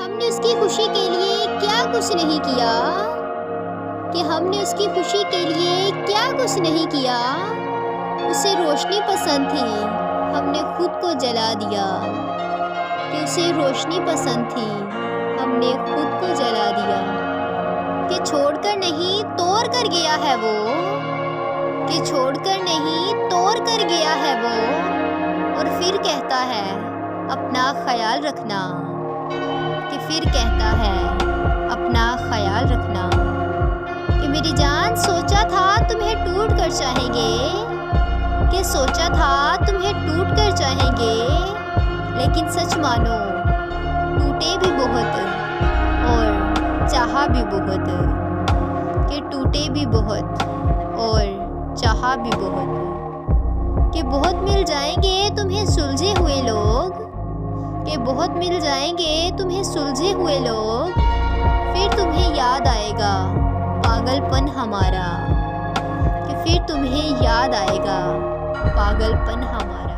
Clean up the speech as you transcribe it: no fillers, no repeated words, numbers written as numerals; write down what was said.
हमने उसकी खुशी के लिए क्या कुछ नहीं किया, कि हमने उसकी खुशी के लिए क्या कुछ नहीं किया। उसे रोशनी पसंद थी, हमने खुद को जला दिया। कि उसे रोशनी पसंद थी, हमने खुद को जला दिया। कि छोड़कर नहीं तोड़ कर गया है वो, कि छोड़कर नहीं तोड़ कर गया है वो, और फिर कहता है अपना ख्याल रखना। कि फिर कहता है अपना ख्याल रखना। कि मेरी जान सोचा था तुम्हें टूट कर चाहेंगे, कि सोचा था तुम्हें टूट कर चाहेंगे, लेकिन सच मानो टूटे भी बहुत और चाहा भी बहुत। कि टूटे भी बहुत और चाहा भी बहुत। कि बहुत मिल जाएंगे तुम्हें सुलझे हुए लोग, कि बहुत मिल जाएंगे तुम्हें सुलझे हुए लोग, फिर तुम्हें याद आएगा पागलपन हमारा। कि फिर तुम्हें याद आएगा पागलपन हमारा।